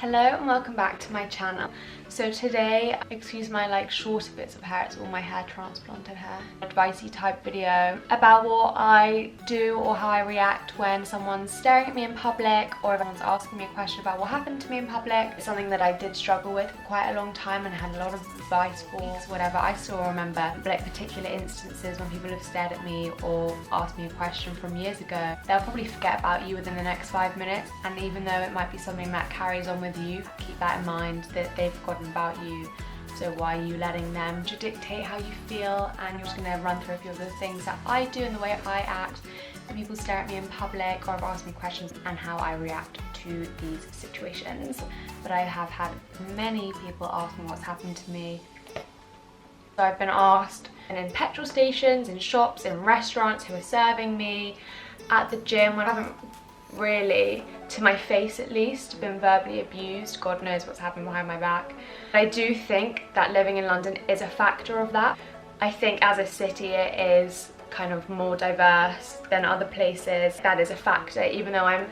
Hello and welcome back to my channel. So today, excuse my shorter bits of hair, it's all my hair transplanted hair, advicey type video about what I do or how I react when someone's staring at me in public or if someone's asking me a question about what happened to me in public. It's something that I did struggle with for quite a long time and had a lot of advice for, whatever. I still remember particular instances when people have stared at me or asked me a question from years ago. They'll probably forget about you within the next 5 minutes, and even though it might be something that carries on with you, keep that in mind that they've forgotten about you. So why are you letting them to dictate how you feel? And you're just going to run through a few of the things that I do and the way I act when people stare at me in public or have asked me questions and how I react to these situations. But I have had many people ask me what's happened to me. So I've been asked in petrol stations, in shops, in restaurants who are serving me, at the gym when I haven't really, to my face at least, been verbally abused. God knows what's happened behind my back. I do think that living in London is a factor of that. I think as a city it is kind of more diverse than other places. That is a factor, even though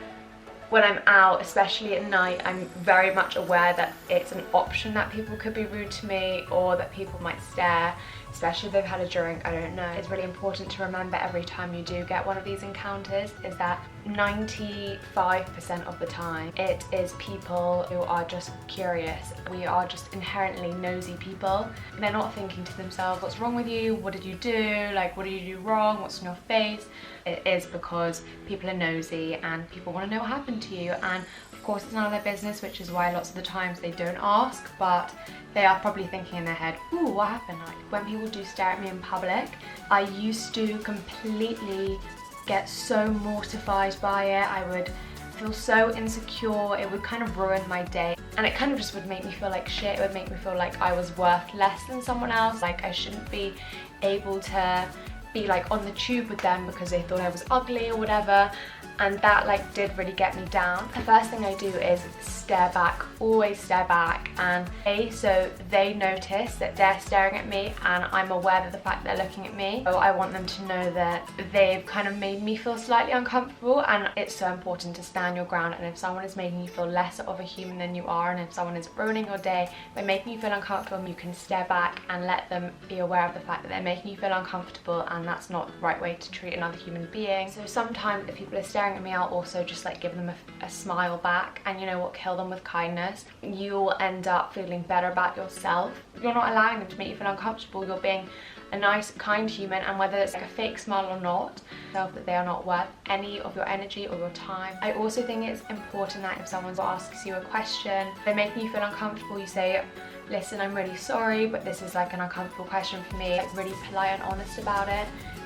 when I'm out, especially at night, I'm very much aware that it's an option that people could be rude to me or that people might stare, especially if they've had a drink, I don't know. It's really important to remember every time you do get one of these encounters is that 95% of the time it is people who are just curious. We are just inherently nosy people. They're not thinking to themselves, what's wrong with you? What did you do? What did you do wrong? What's on your face? It is because people are nosy and people want to know what happened to you, and of course it's none of their business, which is why lots of the times they don't ask, but they are probably thinking in their head, ooh, what happened? When people do stare at me in public, I used to completely get so mortified by it. I would feel so insecure, it would kind of ruin my day, and it kind of just would make me feel like shit. It would make me feel like I was worth less than someone else, like I shouldn't be able to be on the tube with them because they thought I was ugly or whatever, and that did really get me down. The first thing I do is stare back, always stare back, and so they notice that they're staring at me and I'm aware of the fact they're looking at me. So I want them to know that they've kind of made me feel slightly uncomfortable, and it's so important to stand your ground. And if someone is making you feel less of a human than you are, and if someone is ruining your day by making you feel uncomfortable, you can stare back and let them be aware of the fact that they're making you feel uncomfortable, and that's not the right way to treat another human being. So sometimes if people are staring at me, I'll also just give them a smile back, and you know what, kill them with kindness. You'll end up feeling better about yourself. You're not allowing them to make you feel uncomfortable. You're being a nice, kind human, and whether it's a fake smile or not, that they are not worth any of your energy or your time. I also think it's important that if someone asks you a question, they're making you feel uncomfortable, you say, listen, I'm really sorry, but this is an uncomfortable question for me. Really polite and honest about it.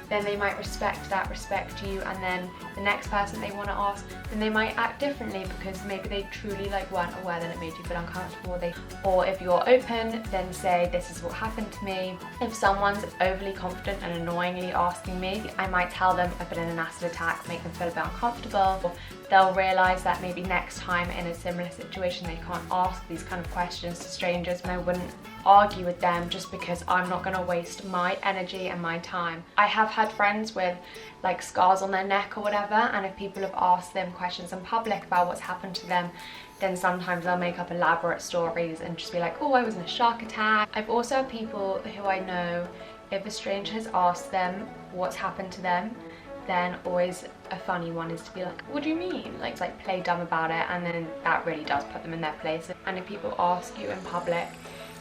Then they might respect you, and then the next person they want to ask, then they might act differently because maybe they truly weren't aware that it made you feel uncomfortable. Or if you're open, then say, this is what happened to me. If someone's overly confident and annoyingly asking me, I might tell them I've been in an acid attack, make them feel a bit uncomfortable. Or they'll realise that maybe next time in a similar situation they can't ask these kind of questions to strangers, and I wouldn't argue with them just because I'm not going to waste my energy and my time. I have had friends with scars on their neck or whatever, and if people have asked them questions in public about what's happened to them, then sometimes they'll make up elaborate stories and just be like, oh, I was in a shark attack. I've also had people who I know, if a stranger has asked them what's happened to them, then always a funny one is to be like, what do you mean? Play dumb about it, and then that really does put them in their place. And if people ask you in public,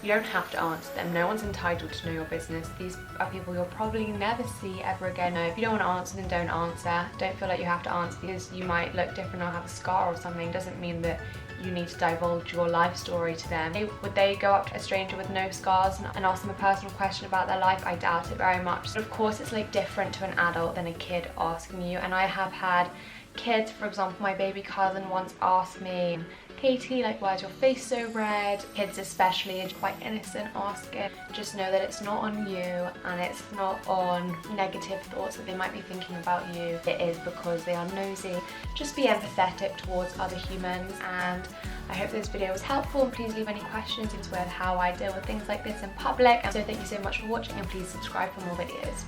you don't have to answer them. No one's entitled to know your business. These are people you'll probably never see ever again. No, if you don't want to answer, then don't answer. Don't feel like you have to answer because you might look different or have a scar or something. Doesn't mean that you need to divulge your life story to them. Would they go up to a stranger with no scars and ask them a personal question about their life? I doubt it very much. But of course it's different to an adult than a kid asking you, and I have had kids, for example, my baby cousin once asked me, Katie, why is your face so red? Kids especially are quite innocent asking. Just know that it's not on you, and it's not on negative thoughts that they might be thinking about you. It is because they are nosy. Just be empathetic towards other humans, and I hope this video was helpful, and please leave any questions with how I deal with things like this in public. And so thank you so much for watching, and please subscribe for more videos.